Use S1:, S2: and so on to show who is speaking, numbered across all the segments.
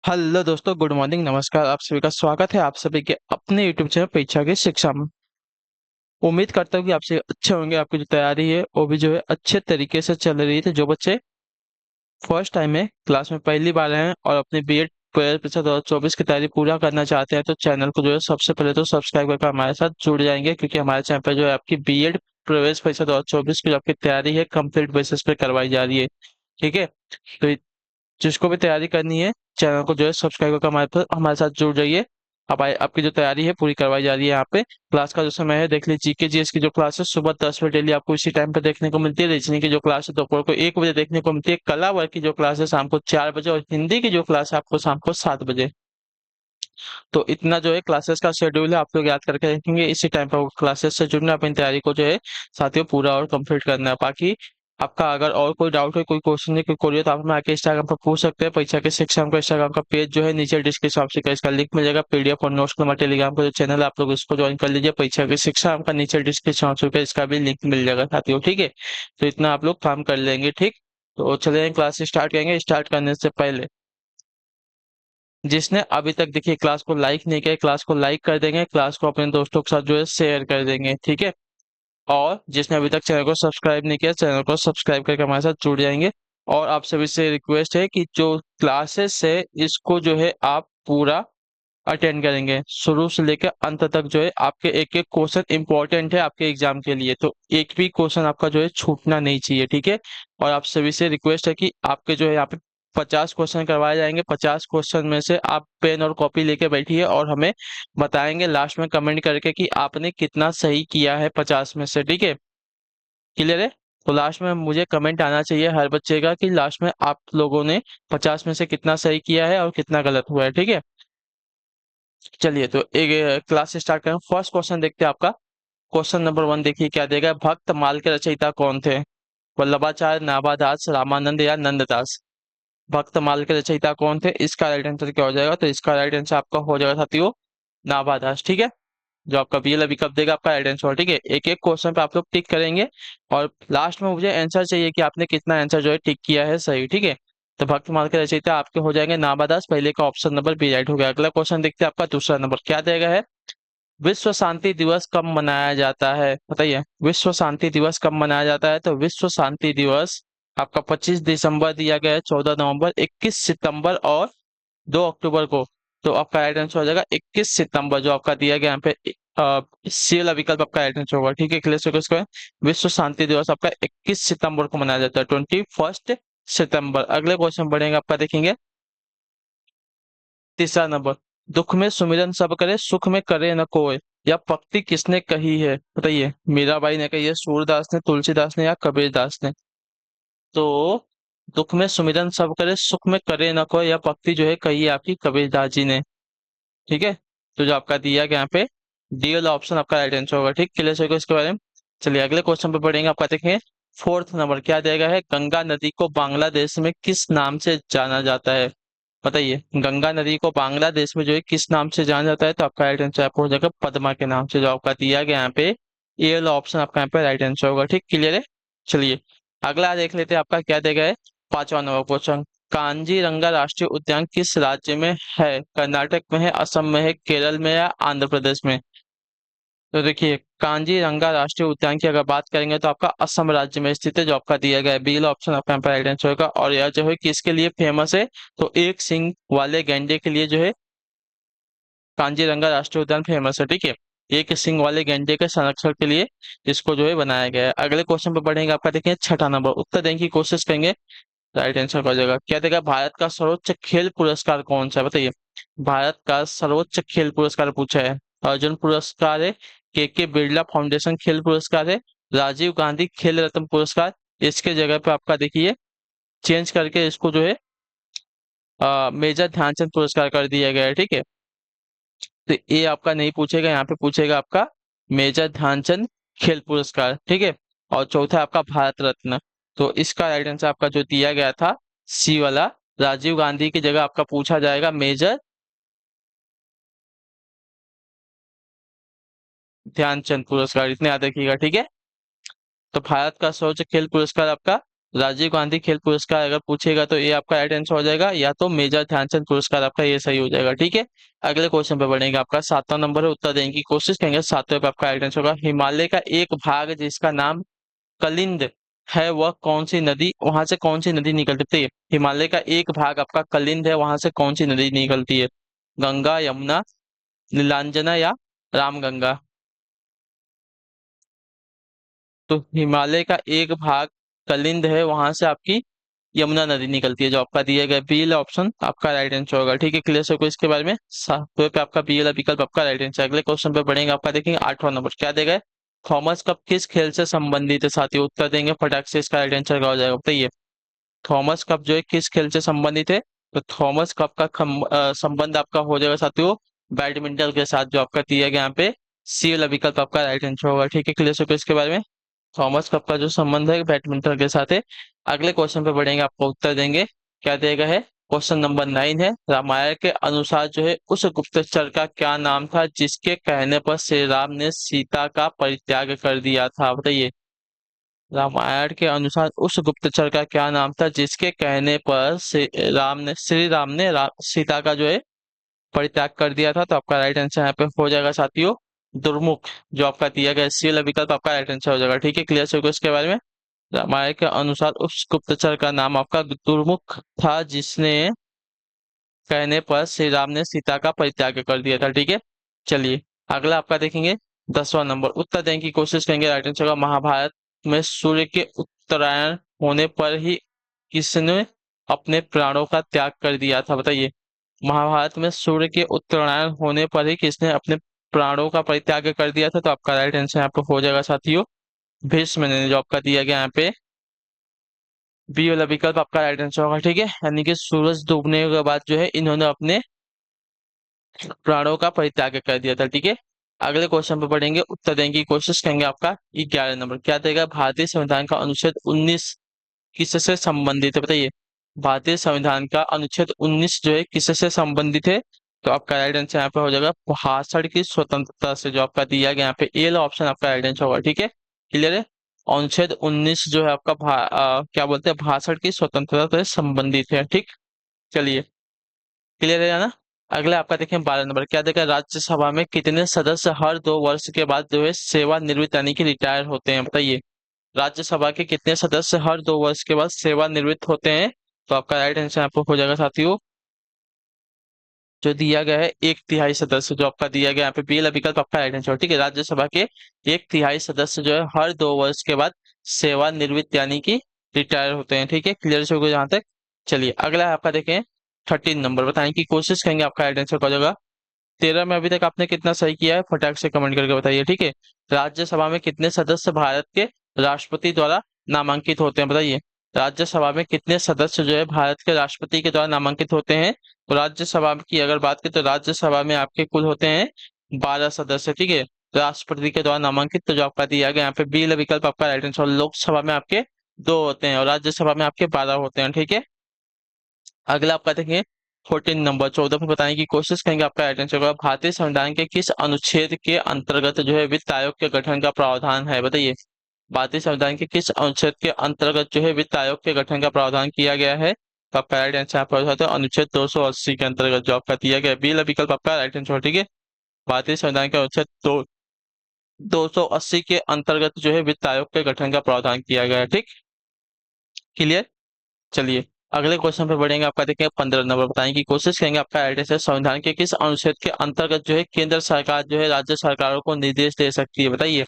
S1: Hello दोस्तों, good morning, नमस्कार। आप सभी का स्वागत है आप सभी के अपने यूट्यूब चैनल परीक्षा की शिक्षा में। उम्मीद करता हूँ कि आपसे अच्छे होंगे। आपकी जो तैयारी है वो भी जो है अच्छे तरीके से चल रही है। जो बच्चे फर्स्ट टाइम है क्लास में पहली बार आए हैं और अपने बीएड परीक्षा 2024 की तैयारी पूरा करना चाहते हैं तो चैनल को जो है सबसे पहले तो सब्सक्राइब करके हमारे साथ जुड़ जाएंगे, क्योंकि हमारे चैनल पर जो है आपकी बीएड प्रवेश परीक्षा 2024 की जो आपकी तैयारी है कंप्लीट बेसिस पे करवाई जा रही है। ठीक है। तो जिसको भी तैयारी करनी है चैनल को जो है सब्सक्राइब करके हमारे साथ जुड़ जाइए। आपकी जो तैयारी है पूरी करवाई जा रही है यहाँ पे। क्लास का जो समय है देख लीजिए, जीके जीएस की जो क्लास है सुबह 10 बजे डेली आपको इसी टाइम पे देखने को मिलती है। रीजनिंग की जो क्लास है दोपहर को 1 बजे देखने को मिलती है। कला वर्ग की जो क्लास है शाम को 4 बजे और हिंदी की जो क्लास है आपको शाम को 7 बजे। तो इतना जो है क्लासेस का शेड्यूल है, आप लोग याद करके रखेंगे। इसी टाइम पर क्लासेस से जुड़ना, अपनी तैयारी को जो है साथियों पूरा और कंप्लीट करना है। बाकी आपका अगर और कोई डाउट है, कोई क्वेश्चन है, कोई क्वेरी है तो आप हमें आके इंस्टाग्राम पर पूछ सकते हैं। परीक्षा के शिक्षा का इंस्टाग्राम का पेज जो है नीचे डिस्क्रिप्शन ऑप्शन का इसका लिंक मिल जाएगा। पीडीएफ और नोट्स का हमारे टेलीग्राम का जो चैनल है आप लोग इसको ज्वाइन कर लीजिए। परीक्षा की शिक्षा का नीचे डिस्क्रिप्शन ऑप्शन का इसका भी लिंक मिल जाएगा साथियों। ठीक है। तो इतना आप लोग काम कर लेंगे। ठीक। तो चले क्लास स्टार्ट करेंगे। स्टार्ट करने से पहले जिसने अभी तक देखिए क्लास को लाइक नहीं किया, क्लास को लाइक कर देंगे, क्लास को अपने दोस्तों के साथ जो है शेयर कर देंगे। ठीक है। और जिसने अभी तक चैनल को सब्सक्राइब नहीं किया चैनल को सब्सक्राइब करके हमारे साथ जुड़ जाएंगे। और आप सभी से रिक्वेस्ट है कि जो क्लासेस है इसको जो है आप पूरा अटेंड करेंगे, शुरू से लेकर अंत तक। जो है आपके एक एक क्वेश्चन इंपॉर्टेंट है आपके एग्जाम के लिए, तो एक भी क्वेश्चन आपका जो है छूटना नहीं चाहिए। ठीक है। और आप सभी से रिक्वेस्ट है कि आपके जो है यहाँ पे 50 क्वेश्चन करवाए जाएंगे। 50 क्वेश्चन में से आप पेन और कॉपी लेके बैठिए और हमें बताएंगे लास्ट में कमेंट करके कि आपने कितना सही किया है 50 में से। ठीक है। क्लियर है। तो लास्ट में मुझे कमेंट आना चाहिए हर बच्चे का कि लास्ट में आप लोगों ने 50 में से कितना सही किया है और कितना गलत हुआ है। ठीक है। चलिए तो एक क्लास स्टार्ट करें। फर्स्ट क्वेश्चन देखते हैं आपका। क्वेश्चन नंबर 1 देखिए क्या देगा। भक्त माल के रचयिता कौन थे? वल्लभाचार्य, नाभादास, रामानंद या नंददास? भक्त माल के रचयिता कौन थे? इसका राइट आंसर क्या हो जाएगा? तो इसका राइट आंसर आपका हो जाएगा साथियों नाभादास। ठीक है। जो आपका बीएल अभी कब देगा आपका राइट आंसर। ठीक है। एक एक क्वेश्चन पे आप लोग टिक करेंगे और लास्ट में मुझे आंसर चाहिए कि आपने कितना आंसर जो है टिक किया है सही। ठीक है। तो भक्तमाल के रचयिता आपके हो जाएंगे नाभादास। पहले का ऑप्शन नंबर बी राइट हो गया। अगला क्वेश्चन देखते हैं आपका दूसरा नंबर क्या देगा है। विश्व शांति दिवस कब मनाया जाता है? बताइए विश्व शांति दिवस कब मनाया जाता है। तो विश्व शांति दिवस आपका 25 दिसंबर दिया गया है, 14 नवंबर, 21 सितंबर और 2 अक्टूबर को। तो आपका राइट आंसर हो जाएगा 21 सितंबर, जो आपका दिया गया यहाँ पे सी वाला विकल्प आपका राइट आंसर होगा। ठीक है। क्लियर से इसको विश्व शांति दिवस आपका 21 सितंबर को मनाया जाता है, 21 सितंबर। अगले क्वेश्चन बढ़ेंगे आपका देखेंगे तीसरा नंबर। दुख में सुमिरन सब करे, सुख में करे न कोय, यह पंक्ति किसने कही है? बताइए मीराबाई ने कही है, सूरदास ने, तुलसीदास ने या कबीरदास ने? तो दुख में सुमिरन सब करे, सुख में करे न कोय, यह पंक्ति जो है कही है आपकी कबीरदास जी ने। ठीक है। तो जो आपका दिया गया यहाँ पे डी वाला ऑप्शन आपका राइट आंसर होगा। ठीक। क्लियर होगा इसके बारे में। चलिए अगले क्वेश्चन पे पढ़ेंगे आपका देखेंगे फोर्थ नंबर क्या देगा है। गंगा नदी को बांग्लादेश में किस नाम से जाना जाता है? बताइए गंगा नदी को बांग्लादेश में जो है किस नाम से जाना जाता है? तो आपका राइट आंसर आपको हो जाएगा पद्मा के नाम से। जो आपका दिया गया यहाँ पे ये वाला ऑप्शन आपका यहाँ पे राइट आंसर होगा। ठीक। क्लियर है। चलिए अगला देख लेते हैं आपका क्या देगा है। पांचवा नंबर क्वेश्चन। कांजीरंगा राष्ट्रीय उद्यान किस राज्य में है? कर्नाटक में है, असम में है, केरल में या आंध्र प्रदेश में? तो देखिए कांजीरंगा राष्ट्रीय उद्यान की अगर बात करेंगे तो आपका असम राज्य में स्थित है। जो आपका दिया गया है बी ऑप्शन आपका यहाँ पर राइट आंसर होगा। और यह जो है किसके लिए फेमस है? तो एक सिंग वाले गैंडे के लिए जो है कांजीरंगा राष्ट्रीय उद्यान फेमस है। ठीक है। एक सिंग वाले गैंडे के संरक्षण के लिए इसको जो है बनाया गया है। अगले क्वेश्चन पर बढ़ेंगे आपका देखेंगे छठा नंबर। उत्तर देने की कोशिश करेंगे। राइट आंसर हो जाएगा क्या देगा। भारत का सर्वोच्च खेल पुरस्कार कौन सा है? बताइए भारत का सर्वोच्च खेल पुरस्कार पूछा है। अर्जुन पुरस्कार है, के बिरला फाउंडेशन खेल पुरस्कार है, राजीव गांधी खेल रत्न पुरस्कार। इसके जगह पे आपका देखिए चेंज करके इसको जो है मेजर ध्यानचंद पुरस्कार कर दिया गया है। ठीक है। तो ये आपका नहीं पूछेगा, यहाँ पे पूछेगा आपका मेजर ध्यानचंद खेल पुरस्कार। ठीक है। और चौथा है आपका भारत रत्न। तो इसका राइट आंसर आपका जो दिया गया था सी वाला, राजीव गांधी की जगह आपका पूछा जाएगा मेजर ध्यानचंद पुरस्कार। इतने याद रखिएगा। ठीक है। तो भारत का सर्वोच्च खेल पुरस्कार आपका राजीव गांधी खेल पुरस्कार अगर पूछेगा तो ये आपका राइट आंसर हो जाएगा, या तो मेजर ध्यानचंद पुरस्कार आपका ये सही हो जाएगा। ठीक है, अगले क्वेश्चन पे बढ़ेंगे। आपका 7वां नंबर है, उत्तर देने की कोशिश करेंगे। 7वें पे आपका राइट आंसर होगा हिमालय का एक भाग जिसका नाम कलिंद है, वह कौन सी नदी, वहां से कौन सी नदी निकलती है? हिमालय का एक भाग आपका कलिंद है, वहां से कौन सी नदी निकलती है? गंगा, यमुना, नीलांजना या रामगंगा? तो हिमालय का एक भाग कलिंद है, वहां से आपकी यमुना नदी निकलती है। जो आपका दिया गया बी वाला ऑप्शन आपका राइट आंसर होगा। ठीक है, क्लियर सबको इसके बारे में? 7वें पे आपका बी वाला विकल्प आपका राइट आंसर। अगले क्वेश्चन पे बढ़ेंगे। आपका देखेंगे 8वां नंबर क्या देगा है? थॉमस कप किस खेल से संबंधित है? साथियों उत्तर देंगे फटाक से, इसका राइट आंसर क्या हो जाएगा बताइए? थॉमस कप जो है किस खेल से संबंधित है? तो थॉमस कप का संबंध आपका हो जाएगा साथियों बैडमिंटन के साथ, जो आपका दिया गया यहाँ पे सी वाला विकल्प आपका राइट आंसर होगा। ठीक है, क्लियर सबको इसके बारे में? थॉमस कप का जो संबंध है बैडमिंटन के साथ है। अगले क्वेश्चन पे बढ़ेंगे, आपको उत्तर देंगे क्या देगा है? क्वेश्चन नंबर 9 है, रामायण के अनुसार जो है उस गुप्तचर का क्या नाम था जिसके कहने पर श्री राम ने सीता का परित्याग कर दिया था? बताइए, रामायण के अनुसार उस गुप्तचर का क्या नाम था जिसके कहने पर श्री राम ने सीता का जो है परित्याग कर दिया था? तो आपका राइट आंसर यहाँ पे हो जाएगा साथियों दुर्मुख, जो आपका दिया गया सी वाला विकल्प आपका राइट आंसर हो जाएगा। ठीक है, क्लियर से होगा इसके बारे में? रामायण के अनुसार उस गुप्तचर का नाम आपका दुर्मुख था जिसने कहने पर श्री राम ने सीता का परित्याग कर दिया था। ठीक है, चलिए अगला आपका देखेंगे 10वां नंबर। उत्तर देने की कोशिश करेंगे। राइट आंसर होगा महाभारत में सूर्य के उत्तरायण होने पर ही किसने अपने प्राणों का त्याग कर दिया था? बताइए, महाभारत में सूर्य के उत्तरायण होने पर ही किसने अपने प्राणों का परित्याग कर दिया था? तो आपका राइट आंसर यहाँ पे हो जाएगा साथियों भीष्म ने, जो आपका दिया गया यहाँ पे बी वाला विकल्प आपका राइट आंसर होगा। ठीक है, यानी कि सूरज डूबने के बाद जो है इन्होंने अपने प्राणों का परित्याग कर दिया था। ठीक है, अगले क्वेश्चन पे पढ़ेंगे। उत्तर देने की कोशिश करेंगे। आपका 11 नंबर क्या देगा? भारतीय संविधान का अनुच्छेद 19 किससे संबंधित है? बताइए, भारतीय संविधान का अनुच्छेद 19 जो है किससे संबंधित है? तो आपका राइट आंसर यहाँ पे हो जाएगा भाषण की स्वतंत्रता से, जो आपका दिया गया यहाँ पे ए ऑप्शन आपका राइट आंसर होगा। ठीक है, क्लियर है? अनुच्छेद 19 जो है आपका क्या बोलते हैं, भाषण की स्वतंत्रता से संबंधित है। ठीक, चलिए क्लियर है ना? अगला आपका देखें 12 नंबर क्या देखा? राज्यसभा में कितने सदस्य हर 2 वर्ष के बाद जो है सेवानिवृत्त यानी कि रिटायर होते हैं? बताइए, राज्यसभा के कितने सदस्य हर 2 वर्ष के बाद सेवानिवृत्त होते हैं? तो आपका राइट आंसर आपको हो जाएगा साथियों जो दिया गया है 1/3 सदस्य, जो आपका दिया गया यहाँ पे बी वाला विकल्प आपका राइट आंसर। ठीक है, राज्यसभा के 1/3 सदस्य जो है हर 2 वर्ष के बाद सेवानिवृत्त यानी कि रिटायर होते हैं। ठीक है, क्लियर से होगा जहां तक? चलिए अगला आपका देखें 13 नंबर, बताने की कोशिश करेंगे। आपका राइट आंसर हो जाएगा 13 में अभी तक आपने कितना सही किया है फटाक से कमेंट करके बताइए। ठीक है, राज्यसभा में कितने सदस्य भारत के राष्ट्रपति द्वारा नामांकित होते हैं? बताइए, राज्यसभा में कितने सदस्य जो है भारत के राष्ट्रपति के द्वारा नामांकित होते हैं? तो राज्यसभा की अगर बात करें तो राज्यसभा में आपके कुल होते हैं 12 सदस्य। ठीक है, राष्ट्रपति के द्वारा नामांकित, तो जो आपका दिया गया यहाँ पे बी विकल्प आपका राइट आंसर। लोकसभा में आपके 2 होते हैं और राज्यसभा में आपके 12 होते हैं। ठीक है, अगला आपका देखेंगे 14 नंबर 14 पे बताने की कोशिश करेंगे। आपका राइट आंसर होगा भारतीय संविधान के किस अनुच्छेद के अंतर्गत जो है वित्त आयोग के गठन का प्रावधान है? बताइए, भारतीय संविधान के किस अनुच्छेद के अंतर्गत जो है वित्त आयोग के गठन का प्रावधान किया गया है? तो आपका राइट आंसर आप हो अनुच्छेद 280 के अंतर्गत, जो आपका दिया गया बी विकल्प आपका राइट आंसर। ठीक है, भारतीय संविधान के अनुच्छेद 280 के अंतर्गत जो है वित्त आयोग के गठन का प्रावधान किया गया है। ठीक, क्लियर? चलिए अगले क्वेश्चन पे बढ़ेंगे। आपका देखेंगे 15 नंबर, बताने की कोशिश करेंगे। आपका एड्रेस है संविधान के किस अनुच्छेद के अंतर्गत जो है केंद्र सरकार जो है राज्य सरकारों को निर्देश दे सकती है? बताइए,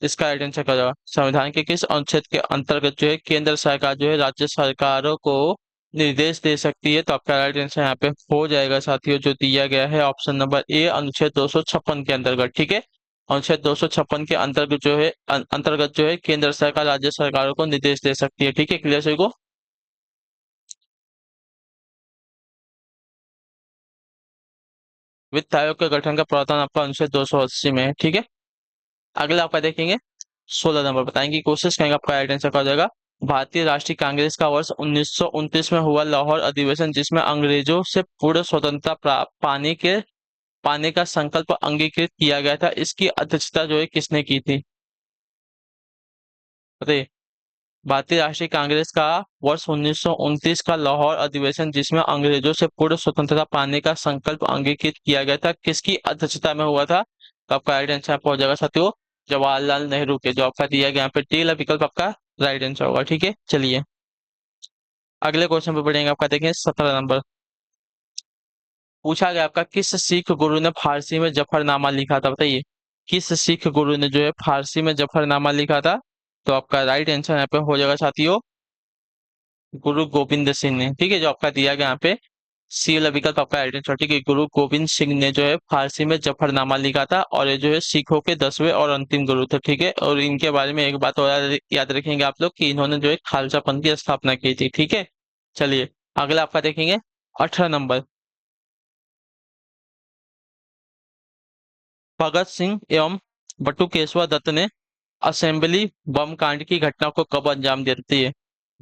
S1: इसका राइट आंसर क्या होगा? संविधान के किस अनुच्छेद के अंतर्गत जो है केंद्र सरकार जो है राज्य सरकारों को निर्देश दे सकती है? तो आपका राइट आंसर यहाँ पे हो जाएगा साथियों जो दिया गया है ऑप्शन नंबर ए अनुच्छेद 256 के अंतर्गत। ठीक है, अनुच्छेद 256 के अंतर्गत जो है केंद्र सरकार राज्य सरकारों को निर्देश दे सकती है। ठीक है, क्लियर सभी को? वित्त आयोग के गठन का प्रावधान आपका अनुच्छेद 280 में है। ठीक है, अगला आपका देखेंगे 16 नंबर, बताएंगे की कोशिश करेंगे। आपका राइट आंसर क्या हो जाएगा? भारतीय राष्ट्रीय कांग्रेस का वर्ष 1929 में हुआ लाहौर अधिवेशन जिसमें अंग्रेजों से पूर्ण स्वतंत्रता पाने का संकल्प अंगीकृत किया गया था, इसकी अध्यक्षता जो है किसने की थी? बताइए, भारतीय राष्ट्रीय कांग्रेस का वर्ष 1929 का लाहौर अधिवेशन, जिसमें अंग्रेजों से पूर्ण स्वतंत्रता पाने का संकल्प अंगीकृत किया गया था, किसकी अध्यक्षता में हुआ था? तो आपका राइट आंसर आपका हो जाएगा साथियों जवाहरलाल नेहरू के। जो आपका दिया गया यहाँ पे डी विकल्प आपका राइट आंसर होगा। ठीक है, चलिए अगले क्वेश्चन पे बढ़ेंगे। आपका देखें 17 नंबर। पूछा गया आपका, किस सिख गुरु ने फारसी में जफरनामा लिखा था? बताइए किस सिख गुरु ने जो है फारसी में जफरनामा लिखा था? तो आपका राइट आंसर यहाँ पे हो जाएगा साथियों गुरु गोविंद सिंह ने। ठीक है, जो आपका दिया गया यहाँ पे सी वाला विकल्प आपका राइट आंसर। ठीक है, गुरु गोविंद सिंह ने जो है फारसी में जफरनामा लिखा था, और ये जो है सिखों के 10वें और अंतिम गुरु थे। ठीक है, और इनके बारे में एक बात और याद रखेंगे आप लोग कि इन्होंने जो है खालसा पंथ की स्थापना की थी। ठीक है, चलिए अगला आपका देखेंगे 18 नंबर। भगत सिंह एवं बटुकेश्वर दत्त ने असेंबली बम कांड की घटना को कब अंजाम देती है?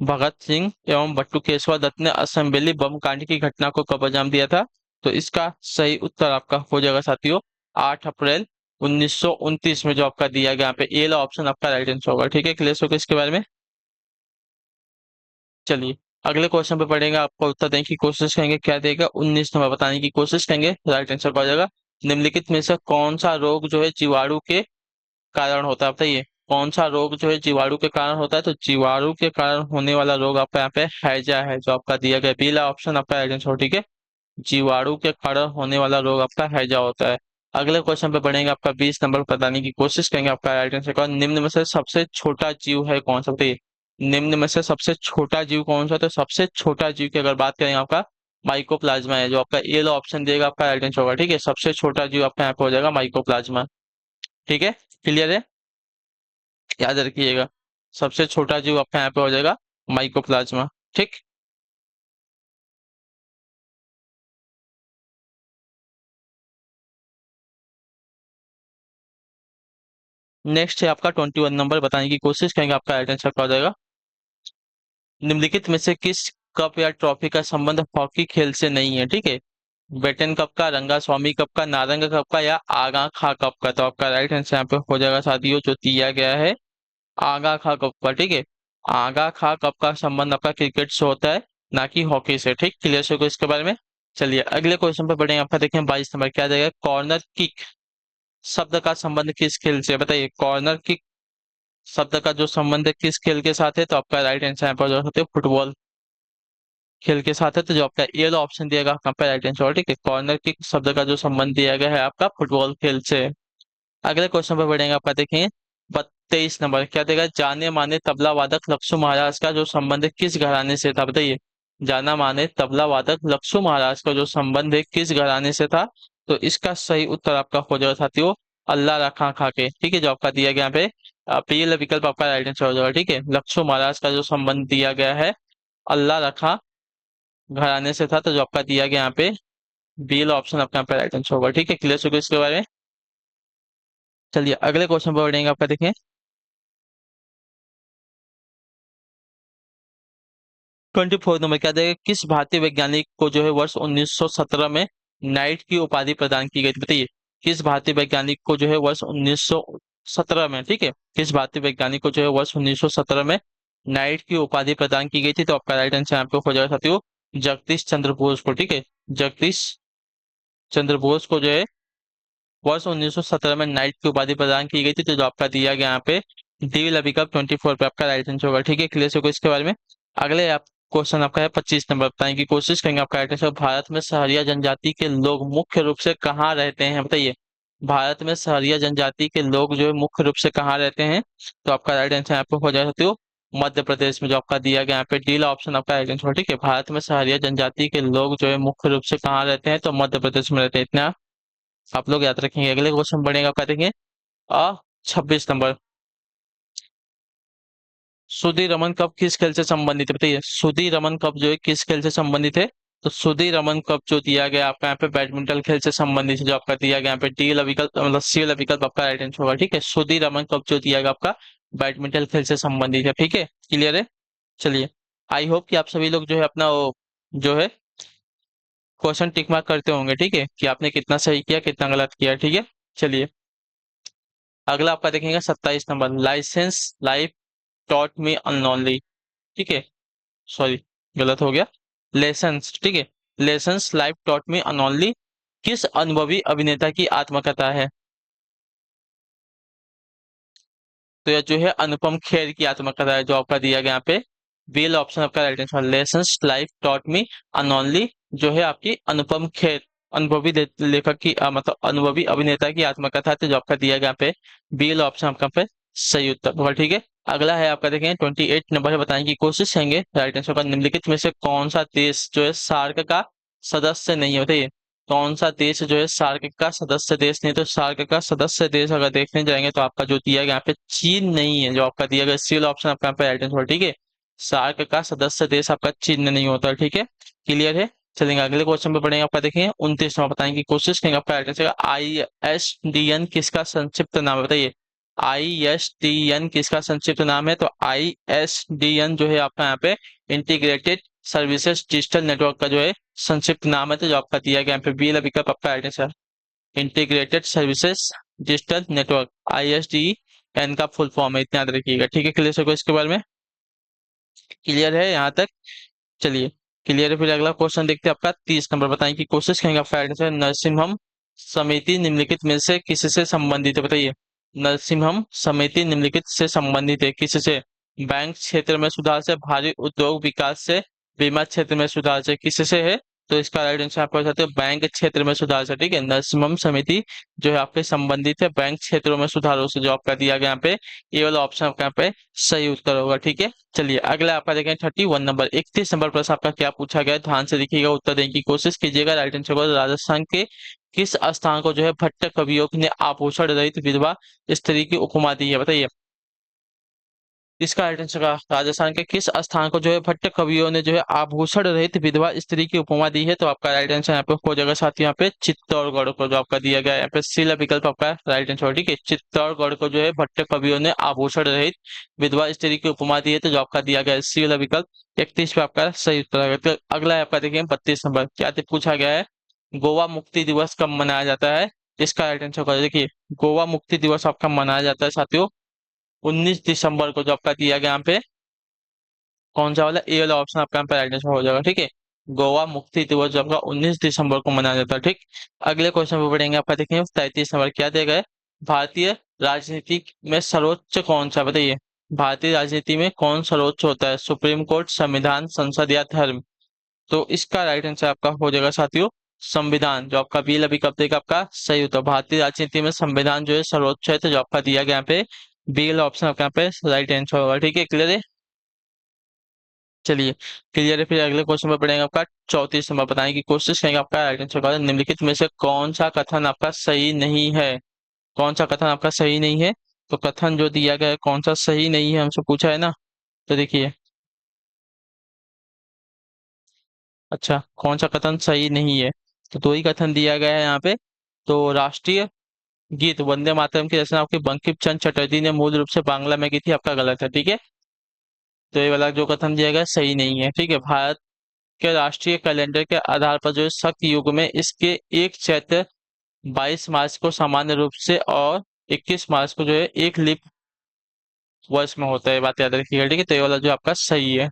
S1: भगत सिंह एवं बटुकेश्वर दत्त ने असेंबली बम कांड की घटना को कब अंजाम दिया था? तो इसका सही उत्तर आपका हो जाएगा साथियों 8 अप्रैल 1929 में। जो आपका दिया गया यहाँ पे ए वाला ऑप्शन आपका राइट आंसर होगा। ठीक है, क्लियर हो गया इसके बारे में। चलिए अगले क्वेश्चन पे पढ़ेंगे, आपको उत्तर देने की कोशिश करेंगे, क्या देगा 19 नंबर बताने की कोशिश करेंगे, राइट आंसर हो जाएगा। निम्नलिखित में से कौन सा रोग जो है जीवाणु के कारण होता है? बताइए कौन सा रोग जो है जीवाणु के कारण होता है? तो जीवाणु के कारण होने वाला रोग आपका यहाँ पे हैजा है। जो आपका दिया गया पीला ऑप्शन आपका राइट आंसर। ठीक है, जीवाणु के कारण होने वाला रोग आपका हैजा होता है। अगले क्वेश्चन पे बढ़ेंगे, आपका 20 नंबर बताने की कोशिश करेंगे, आपका राइट आंसर कौन? निम्न में से सबसे छोटा जीव है कौन सा? बताइए निम्न में से सबसे छोटा जीव कौन सा? तो सबसे छोटा जीव की अगर बात करें आपका माइकोप्लाज्मा है। जो आपका ये लो ऑप्शन देगा आपका राइट आंसर होगा। ठीक है, सबसे छोटा जीव आपका यहाँ पे हो जाएगा माइकोप्लाज्मा। ठीक है, क्लियर है, याद रखिएगा सबसे छोटा जीव आपका यहाँ पे हो जाएगा माइकोप्लाज्मा। ठीक, नेक्स्ट है आपका 21 नंबर बताने की कोशिश करेंगे, आपका राइट आंसर क्या हो जाएगा? निम्नलिखित में से किस कप या ट्रॉफी का संबंध हॉकी खेल से नहीं है? ठीक है, बेटन कप का, रंगा स्वामी कप का, नारंग कप का, या आगा खा कप का? तो आपका राइट आंसर यहाँ पे हो जाएगा साथियों जो दिया गया है आगा खा कप का। ठीक है, आगा खा कप का संबंध आपका क्रिकेट से होता है, ना कि हॉकी से। ठीक, क्लियर से इसके बारे में। चलिए अगले क्वेश्चन पे बढ़ेंगे, आपका देखें 22 नंबर क्या जाएगा? कॉर्नर किक शब्द का संबंध किस खेल से है? बताइए कॉर्नर किक शब्द का जो संबंध है किस खेल के साथ है? तो आपका राइट आंसर यहाँ पर जो होते हैं फुटबॉल खेल के साथ है। तो जो आपका ये वाला ऑप्शन दिया गया आपका राइट आंसर। ठीक है, कॉर्नर किक शब्द का जो संबंध दिया गया है आपका फुटबॉल खेल से। अगले क्वेश्चन पर बढ़ेंगे, आपका देखें 23 नंबर क्या देगा? जाने माने तबला वादक लक्ष्मण महाराज का जो संबंध है किस घराने से था? बताइए जाना माने तबला वादक लक्ष्मण महाराज का जो संबंध है किस घराने से था? तो इसका सही उत्तर आपका हो जाएगा साथियों अल्लाह रखा खा के। ठीक है, जो आपका दिया गया यहाँ पे पीएल विकल्प आपका राइट आंसर हो जाएगा। ठीक है, लक्ष्मण महाराज का जो संबंध दिया गया है अल्लाह रखा घराने से था। तो जो आपका दिया गया यहाँ पे बी ऑप्शन आपका यहाँ पे राइट आंसर होगा। ठीक है, क्लियर हो गया इसके बारे में। चलिए अगले क्वेश्चन पर बढ़ेंगे, आपका देखें 24 नंबर क्या देगा? किस भारतीय वैज्ञानिक को जो है वर्ष 1917 में नाइट की उपाधि प्रदान की गई थी? बताइए किस भारतीय वैज्ञानिक को जो है वर्ष 1917 में, ठीक है, किस भारतीय वैज्ञानिक को जो है वर्ष 1917 में नाइट की उपाधि प्रदान की गई थी? तो आपका राइट आंसर आपको हो जाएगा साथियों जगदीश चंद्र बोस को। ठीक है, जगदीश चंद्र बोस को जो है वर्ष 1917 में नाइट की उपाधि प्रदान की गई थी। तो जो आपका दिया गया यहाँ पे डी लवी कप 24 पे आपका राइट आंसर होगा। ठीक है, क्लियर होगा इसके बारे में। अगले आप क्वेश्चन आपका है 25 नंबर बताने की कोशिश करेंगे, आपका राइट आंसर भारत में सहरिया जनजाति के लोग मुख्य रूप से कहाँ रहते हैं? बताइए भारत में सहरिया जनजाति के लोग जो है मुख्य रूप से कहाँ रहते हैं? तो आपका राइट आंसर यहाँ पे हो जाए सकते हो मध्य प्रदेश में। जो आपका दिया गया यहाँ पे डी ऑप्शन आपका राइट आंसर। ठीक है, भारत में सहरिया जनजाति के लोग जो है मुख्य रूप से कहाँ रहते हैं? तो मध्य प्रदेश में रहते हैं, इतना आप लोग याद रखेंगे। अगले क्वेश्चन बढ़ेगा, आपका देखेंगे आ 26 नंबर। सुधीर रमन कप किस खेल से संबंधित है? बताइए सुधीर रमन कप जो है किस खेल से संबंधित है? तो सुधीर रमन कप जो दिया गया आपका यहाँ पे बैडमिंटन खेल से संबंधित है। जो आपका दिया गया यहाँ पे डी वाला विकल्प मतलब सी वाला विकल्प आपका राइट आंसर होगा। ठीक है, सुधीर रमन कप जो दिया गया आपका बैडमिंटन खेल से संबंधित है। ठीक है, क्लियर है। चलिए आई होप कि आप सभी लोग जो है अपना जो है क्वेश्चन टिक मार्क करते होंगे। ठीक है, कि आपने कितना सही किया कितना गलत किया। ठीक है, चलिए अगला आपका देखेंगे 27 number licence life taught me unknowingly, ठीक है, सॉरी गलत हो गया, लेसन्स, ठीक है, lessons life taught me unknowingly किस अनुभवी अभिनेता की आत्मकथा है? तो यह जो है अनुपम खेर की आत्मकथा है जो आपका दिया गया यहाँ पे। बेल ऑप्शन आपका right answer, lessons life taught me unknowingly जो है आपकी अनुपम खेर अनुभवी लेखक की मतलब अनुभवी अभिनेता की आत्मकथा थी जो आपका दिया गया यहाँ पे। बेल ऑप्शन आपका पे सही उत्तर होगा, ठीक है। अगला है आपका देखें 28 नंबर है, बताने की कोशिश करेंगे राइट आंसर का, निम्नलिखित में से कौन सा देश जो है सार्क का सदस्य नहीं है, बताइए कौन सा देश जो है सार्क का सदस्य देश नहीं है? तो सार्क का सदस्य देश अगर देखने जाएंगे तो आपका जो दिया गया यहाँ पे चीन नहीं है, जो आपका दिया गया सी ऑप्शन आपका यहाँ पे राइट आंसर, ठीक है। सार्क का सदस्य देश आपका चीन नहीं होता, ठीक है, क्लियर है। चलेंगे अगले क्वेश्चन पे पढ़ेंगे, आपका देखेंगे 29 नंबर, बताने की कोशिश करेंगे आपका राइट आंसर ISDN किसका संक्षिप्त नाम है, बताइए ISDN किसका संक्षिप्त नाम है? तो ISDN जो है आपका यहाँ पे इंटीग्रेटेड सर्विसेज डिजिटल नेटवर्क का जो है संक्षिप्त नाम है, तो जो आपका दिया गया यहाँ पे बी विकल्प आपका right answer, integrated services digital network ISDN का फुल फॉर्म है, इतना याद रखिएगा, ठीक है। क्लियर सको इसके बारे में, क्लियर है यहाँ तक? चलिए क्लियर है, फिर अगला क्वेश्चन देखते हैं आपका 30 नंबर, बताने की कोशिश करेंगे आपका राइट आंसर, नरसिम्हम समिति निम्नलिखित में से किससे संबंधित है, बताइए नरसिम्हम समिति निम्नलिखित से संबंधित है किससे? बैंक क्षेत्र में सुधार से, भारी उद्योग विकास से, बीमा क्षेत्र में सुधार से, किससे है? तो इसका राइट आंसर आप कर सकते हो बैंक क्षेत्र में सुधार से, ठीक है। नरसिम्हम समिति जो है आपके संबंधित है बैंक क्षेत्रों में सुधारों से, जो आपका दिया गया यहाँ पे ये वाला ऑप्शन आपका यहाँ पे सही उत्तर होगा, ठीक है। चलिए अगला आपका देखें 31 नंबर, 31 नंबर प्रश्न आपका क्या पूछा गया है, ध्यान से देखिएगा, उत्तर देने की कोशिश कीजिएगा। राइट आंसर को राजस्थान के किस स्थान को जो है भट्ट कवियों ने आभूषण रहित विधवा स्त्री की उपमा दी है, बताइए इसका राइट आंसर का राजस्थान के किस स्थान को जो है भट्ट कवियों ने जो है आभूषण रहित विधवा स्त्री की उपमा दी है? तो आपका राइट आंसर यहाँ पे हो जाएगा साथ यहाँ पे चित्तौड़गढ़ को, जो आपका दिया गया है यहाँ पे सी विकल्प आपका राइट आंसर, ठीक है। चित्तौड़गढ़ को जो है भट्ट कवियों ने आभूषण रहित विधवा स्त्री की उपमा दी है, तो जो आपका दिया गया है सी वाला विकल्प 31 पे आपका सही उत्तर आएगा। तो अगला है आपका देखिए 32 नंबर, क्या पूछा गया है, गोवा मुक्ति दिवस कब मनाया जाता है? इसका राइट आंसर होगा, देखिए गोवा मुक्ति दिवस आपका मनाया जाता है साथियों 19 दिसंबर को, जो आपका दिया गया यहाँ पे कौन सा वाला ए वाला ऑप्शन आपका यहाँ पे राइट आंसर हो जाएगा, ठीक है। गोवा मुक्ति दिवस जो आपका 19 दिसंबर को मनाया जाता है, ठीक। अगले क्वेश्चन पे पढ़ेंगे, आपका देखेंगे 33 नंबर, क्या दिया गया है, भारतीय राजनीति में सर्वोच्च कौन सा, बताइए भारतीय राजनीति में कौन सर्वोच्च होता है, सुप्रीम कोर्ट, संविधान, संसद या धर्म? तो इसका राइट आंसर आपका हो जाएगा साथियों संविधान, जो आपका बी अभी कब देगा आपका सही होता है, भारतीय राजनीति में संविधान जो है सर्वोच्च है, तो जो आपका दिया गया यहाँ पे बी वाला ऑप्शन आपका यहाँ पे राइट आंसर होगा, ठीक है, क्लियर है। चलिए क्लियर है, फिर अगले क्वेश्चन पर पढ़ेंगे आपका 34 नंबर, बताने की कोशिश करेंगे आपका राइट आंसर होगा, निम्नलिखित में से कौन सा कथन आपका सही नहीं है? कौन सा कथन आपका सही नहीं है? तो कथन जो दिया गया है कौन सा सही नहीं है हमसे पूछा है ना, तो देखिए अच्छा कौन सा कथन सही नहीं है, तो दो ही कथन दिया गया है यहाँ पे। तो राष्ट्रीय गीत वंदे मातरम की रचना आपके बंकिम चंद्र चटर्जी ने मूल रूप से बांग्ला में की थी, आपका गलत है, ठीक है। तो ये वाला जो कथन दिया गया है, सही नहीं है, ठीक है। भारत के राष्ट्रीय कैलेंडर के आधार पर जो है शक युग में इसके 1 चैत्र 22 मार्च को सामान्य रूप से और 21 मार्च को जो है एक लीप वर्ष में होता है, बात याद रखिएगा, ठीक है। तो ये वाला जो आपका सही है।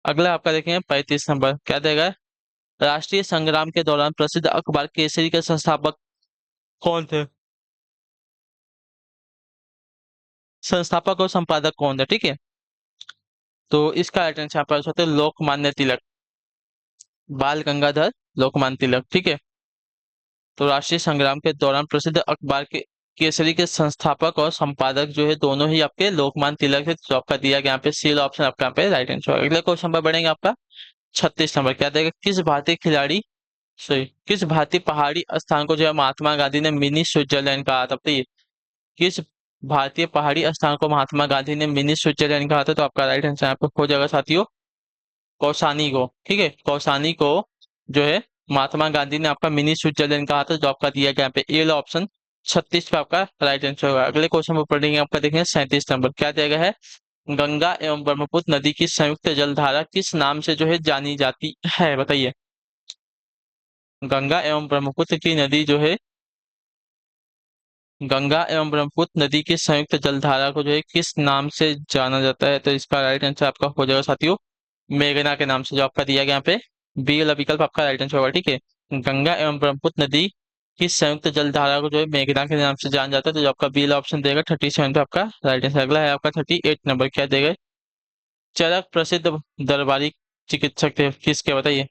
S1: अगला आपका देखेंगे 35 नंबर, क्या देगा, राष्ट्रीय संग्राम के दौरान प्रसिद्ध अखबार केसरी के संस्थापक कौन थे? संस्थापक और संपादक कौन थे, ठीक है। तो इसका राइट आंसर यहाँ पर होता है लोकमान्य तिलक, बाल गंगाधर लोकमान्य तिलक, ठीक है। तो राष्ट्रीय संग्राम के दौरान प्रसिद्ध अखबार के केसरी के संस्थापक और संपादक जो है दोनों ही आपके लोकमान्य तिलक है, जो आपका दिया गया यहाँ पे सी ऑप्शन आपका यहाँ पे राइट आंसर। अगले क्वेश्चन पर बढ़ेंगे, आपका 36 नंबर, क्या देगा, किस भारतीय खिलाड़ी सॉरी किस भारतीय पहाड़ी स्थान को जो है महात्मा गांधी ने मिनी स्विट्जरलैंड कहा था, बताइए किस भारतीय पहाड़ी स्थान को महात्मा गांधी ने मिनी स्विट्जरलैंड कहा था? तो आपका राइट आंसर यहाँ पे हो जाएगा साथियों कौसानी को, ठीक है, कौसानी को जो है महात्मा गांधी ने आपका मिनी स्विट्जरलैंड कहा था, जो आपका दिया गया यहाँ पे ए ऑप्शन 36 पे आपका राइट आंसर होगा। अगले क्वेश्चन पर पढ़ेंगे, आपका देखेंगे 37 नंबर, क्या दिया गया है, गंगा एवं ब्रह्मपुत्र नदी की संयुक्त जलधारा किस नाम से जो है जानी जाती है, बताइए गंगा एवं ब्रह्मपुत्र की नदी जो है गंगा एवं ब्रह्मपुत्र नदी की संयुक्त जलधारा को जो है किस नाम से जाना जाता है? तो इसका राइट आंसर आपका हो जाएगा साथियों मेघना के नाम से, जो आपका दिया गया यहाँ पे बी वाला विकल्प आपका राइट आंसर होगा। ठीक है, गंगा एवं ब्रह्मपुत्र नदी की संयुक्त जलधारा को जो है मेघना के नाम से जाना जाता है, तो जो आपका बी वाला ऑप्शन देगा 37 पे आपका राइट आंसर। अगला है आपका 38 नंबर, क्या देगा? चरक प्रसिद्ध दरबारी चिकित्सक थे किसके, बताइए।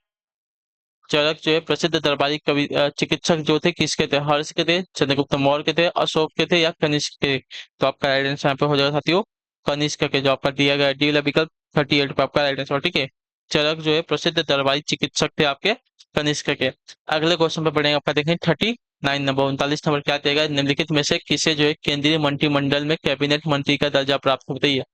S1: चरक जो है प्रसिद्ध दरबारी कवि चिकित्सक जो थे किसके थे? हर्ष के थे, चंद्रगुप्त मौर्य के थे, अशोक के थे, या कनिष्क के? तो आपका राइट आंसर यहाँ पे हो जाएगा साथियों कनिष्क के, जो आपका दिया गया डी वाला विकल्प 38 पे आपका राइट आंसर। ठीक है, चरक जो है प्रसिद्ध दरबारी चिकित्सक थे आपके कनिष्क के। अगले क्वेश्चन पे बढ़ेंगे, आपका देखें 39 नंबर, 39 नंबर, क्या देगा? निम्नलिखित में से किसे जो है केंद्रीय मंत्रिमंडल में कैबिनेट मंत्री का दर्जा प्राप्त होती है?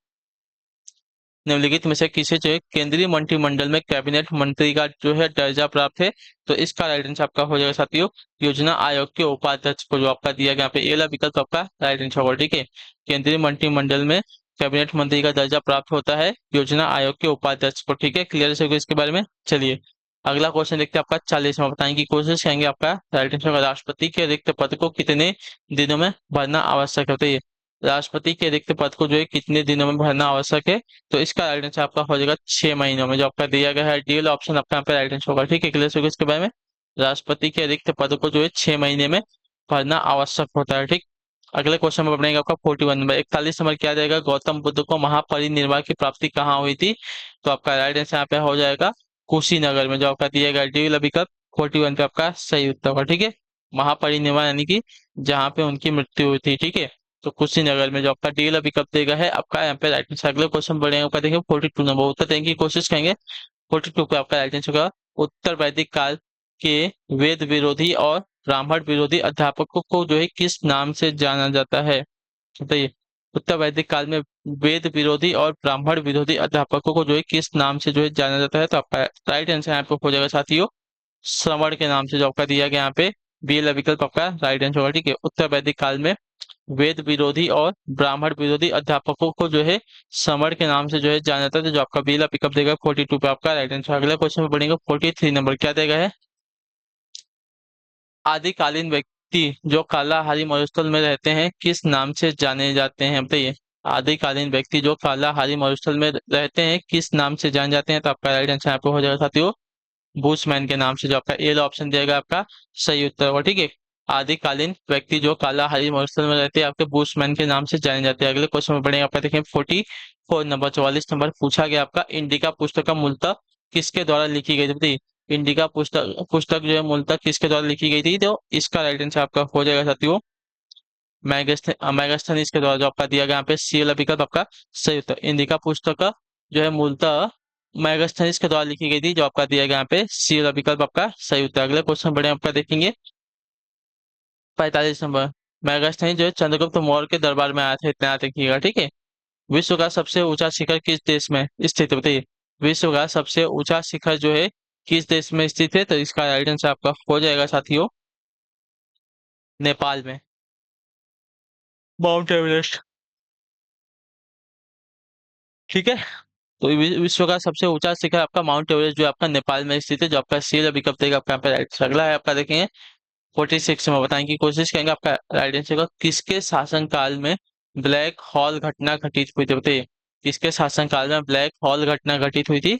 S1: निम्नलिखित में से किसे जो है केंद्रीय मंत्रिमंडल में कैबिनेट मंत्री का जो है दर्जा प्राप्त है? तो इसका राइट आंसर आपका हो जाएगा साथियों योजना आयोग के उपाध्यक्ष को, जो आपका दिया गया यहाँ पे ए वाला विकल्प आपका राइट आंसर होगा। ठीक है, केंद्रीय मंत्रिमंडल में कैबिनेट मंत्री का दर्जा प्राप्त होता है योजना आयोग के उपाध्यक्ष को। ठीक है, क्लियर है इसके बारे में। चलिए अगला क्वेश्चन देखते हैं आपका 40वां, बताने की कोशिश करेंगे। आपका राइट आंसर होगा राष्ट्रपति के रिक्त पद को कितने दिनों में भरना आवश्यक होता है? राष्ट्रपति के रिक्त पद को जो है कितने दिनों में भरना आवश्यक है? तो इसका राइट आंसर आपका हो जाएगा 6 महीनों में, जो आपका दिया गया है डी वाला ऑप्शन आपका यहाँ पे राइट आंसर होगा। ठीक है, क्लियर होगा इसके बारे में। राष्ट्रपति के रिक्त पद को जो है 6 महीने में भरना आवश्यक होता है। ठीक, अगले क्वेश्चन में बढ़ेंगे आपका 41 नंबर, 41 नंबर, क्या रहेगा? गौतम बुद्ध को महापरिनिर्वाण की प्राप्ति कहाँ हुई थी? तो आपका राइट आंसर यहाँ पे हो जाएगा कुशीनगर में, जो आपका दिया गया डी वाला विकल्प 41 पे आपका सही उत्तर होगा। ठीक है, महापरिनिर्वाण यानी कि जहाँ पे उनकी मृत्यु हुई थी। ठीक है, तो कुशीनगर में, जो आपका डी वाला विकल्प देगा है आपका यहाँ पे राइट आंसर। अगले क्वेश्चन बढ़ेंगे, आपका देखेंगे 42 नंबर, उत्तर देने की कोशिश करेंगे। 42 पे आपका राइट आंसर होगा उत्तर वैदिक काल के वेद विरोधी और ब्राह्मण विरोधी अध्यापकों को जो है किस नाम से जाना जाता है? बताइए, उत्तर वैदिक काल में वेद विरोधी और ब्राह्मण विरोधी अध्यापकों को जो है किस नाम से जो है जाना जाता है? तो आपका राइट आंसर यहाँ पे हो जाएगा साथियों श्रवण के नाम से, जो आपका दिया गया यहाँ पे बी वाला विकल्प आपका राइट आंसर होगा। ठीक है, उत्तर वैदिक काल में वेद विरोधी और ब्राह्मण विरोधी अध्यापकों को जो है समर के नाम से जो है जाना जाता है, तो जो आपका बीला पिकअप देगा 42 पे आपका राइट आंसर। अगला क्वेश्चन में बढ़ेंगे 43 नंबर, क्या देगा है? आदिकालीन व्यक्ति जो कालाहारी मरुस्थल में रहते हैं किस नाम से जाने जाते हैं, बताइए। आदिकालीन व्यक्ति जो कालाहारी मरुस्थल में रहते हैं किस नाम से जाने जाते हैं? तो आपका राइट आंसर यहाँ पे हो जाएगा साथियों बुशमैन के नाम से, जो आपका ए ऑप्शन देगा आपका सही उत्तर होगा। ठीक है, आदिकालीन व्यक्ति जो कालाहारी मरुस्थल में रहते हैं आपके बुशमैन के नाम से जाने जाते हैं। अगले क्वेश्चन में बढ़ेंगे, आपका देखें 44 नंबर, 44 नंबर, पूछा गया आपका इंडिका पुस्तक का मूलतः किसके द्वारा लिखी गई थी? बताइए, इंडिका पुस्तक पुस्तक जो है मूलतः किसके द्वारा लिखी गई थी? तो इसका राइट आंसर आपका हो जाएगा साथियों मैगस्थनीज के द्वारा, जो आपका दिया गया यहाँ पे सी वाला विकल्प आपका सही उत्तर। इंडिका पुस्तक का जो है मूलतः मैगस्थनीज के द्वारा लिखी गई थी, जो आपका दिया गया यहाँ पे सी वाला विकल्प आपका सही उत्तर। अगले क्वेश्चन बढ़े आपका देखेंगे 45 नंबर, मैगस्थनीज जो है चंद्रगुप्त मौर्य के दरबार में आए थे, इतना याद रखिएगा। ठीक है, विश्व का सबसे ऊंचा शिखर किस देश में स्थित है? बताइए, विश्व का सबसे ऊंचा शिखर जो है किस देश में स्थित है? तो इसका राइट आंसर आपका हो जाएगा साथियों नेपाल में, माउंट एवरेस्ट। ठीक है, तो विश्व का सबसे ऊंचा शिखर आपका माउंट एवरेस्ट जो आपका नेपाल में स्थित है, जो आपका सी अभी कब तक आपका यहाँ पे राइट। अगला है आपका देखेंगे 46 में, बताने की कोशिश करेंगे आपका राइट आंसर का किसके शासन काल में ब्लैक हॉल घटना घटित हुई थी? बताइए, किसके शासन काल में ब्लैक हॉल घटना घटित हुई थी?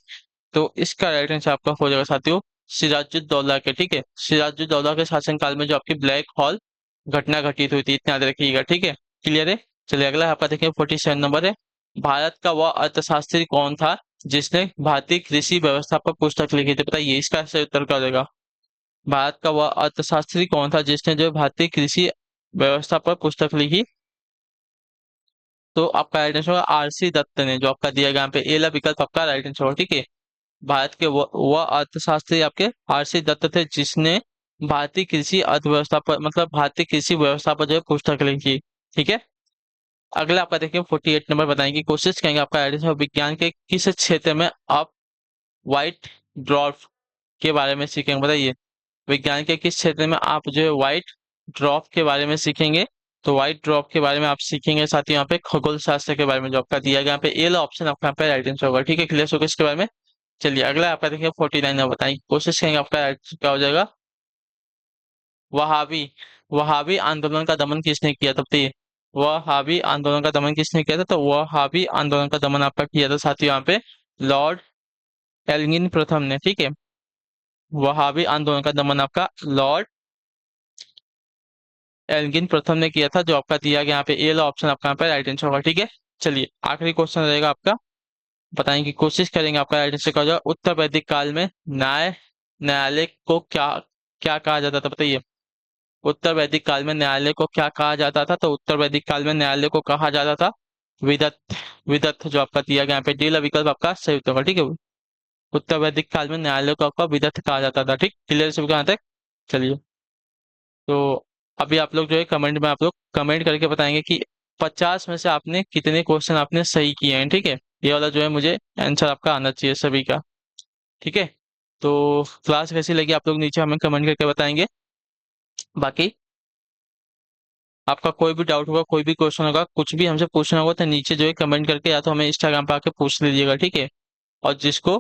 S1: तो इसका राइट आंसर आपका हो जाएगा साथियों सिराजुद्दौला के। ठीक है, सिराजुद्दौला के शासन काल में जो आपकी ब्लैक हॉल घटना घटित हुई थी, इतना याद रखिएगा। ठीक है, क्लियर है। चलिए अगला आपका देखें 47 नंबर है, भारत का वह अर्थशास्त्री कौन था जिसने भारतीय कृषि व्यवस्था पर पुस्तक लिखी थी? बताइए, इसका सही उत्तर क्या हो जाएगा? भारत का वह अर्थशास्त्री कौन था जिसने जो है भारतीय कृषि व्यवस्था पर पुस्तक लिखी? तो आपका राइट आंसर होगा आरसी दत्त ने, जो आपका दिया गया यहाँ पे ए ला विकल्प आपका राइट आंसर होगा। ठीक है, भारत के वह अर्थशास्त्री आपके आरसी दत्त थे जिसने भारतीय कृषि अर्थव्यवस्था पर मतलब भारतीय कृषि व्यवस्था पर जो है पुस्तक लिखी। ठीक है, अगला आपका देखिए 48 नंबर, बताने की कोशिश करेंगे आपका राइट आंसर विज्ञान के किस क्षेत्र में आप व्हाइट ड्वार्फ के बारे में सीखेंगे? बताइए, विज्ञान के किस क्षेत्र में आप जो है व्हाइट ड्रॉप के बारे में सीखेंगे? तो व्हाइट ड्रॉप के बारे में आप सीखेंगे साथ ही यहाँ पे खगोल शास्त्र के बारे में, जो आपका दिया गया यहाँ पे ए ला ऑप्शन आपका यहाँ पे राइट आंसर होगा। ठीक है, क्लियर होगा इसके बारे में। चलिए अगला आपका देखिए 49 में, बताएंगे कोशिश करेंगे आपका right क्या हो जाएगा। वहाबी वहाबी आंदोलन का दमन किसने किया था बताइए। वहाबी आंदोलन का दमन किसने किया था, तो वहाबी आंदोलन का दमन आपका किया था साथियों यहाँ पे लॉर्ड एल्गिन प्रथम ने, ठीक है। वहाबी आंदोलन का दमन आपका लॉर्ड एल्गिन प्रथम ने किया था, जो आपका दिया गया यहाँ पे ए वाला ऑप्शन आपका यहाँ पे राइट आंसर होगा, ठीक है। चलिए आखिरी क्वेश्चन रहेगा आपका, बताने की कोशिश करेंगे आपका राइट आंसर का जो उत्तर वैदिक काल में न्यायालय को क्या क्या कहा जाता था बताइए। उत्तर वैदिक काल में न्यायालय को क्या कहा जाता था, तो उत्तर वैदिक काल में न्यायालय को कहा जाता था विदत्त। विदत्त जो आपका दिया गया यहाँ पे डी वाला विकल्प आपका सही उत्तर होगा, ठीक है। उत्तर वैदिक काल में न्यायालय को आपका विदत्त कहा जाता था, ठीक, क्लियर सभी को यहाँ तक। चलिए, तो अभी आप लोग जो है कमेंट में आप लोग कमेंट करके बताएंगे कि 50 में से आपने कितने क्वेश्चन आपने सही किए हैं, ठीक है। ये वाला जो है मुझे आंसर आपका आना चाहिए सभी का, ठीक है। तो क्लास कैसी लगी आप लोग नीचे हमें कमेंट करके बताएंगे। बाकी आपका कोई भी डाउट होगा, कोई भी क्वेश्चन होगा, कुछ भी हमसे पूछना होगा तो नीचे जो है कमेंट करके या तो हमें इंस्टाग्राम पे आके पूछ लीजिएगा, ठीक है। और जिसको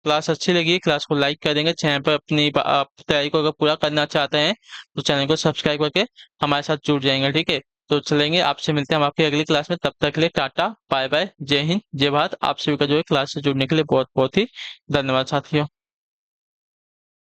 S1: क्लास अच्छी लगी क्लास को लाइक कर देंगे, चैनल पर अपनी आप तैयारी को अगर पूरा करना चाहते हैं तो चैनल को सब्सक्राइब करके हमारे साथ जुड़ जाएंगे, ठीक है। तो चलेंगे, आपसे मिलते हैं हम आपकी अगली क्लास में, तब तक के लिए टाटा बाय बाय, जय हिंद जय भारत। आप सभी का जो है क्लास से जुड़ने के लिए बहुत बहुत ही धन्यवाद साथियों।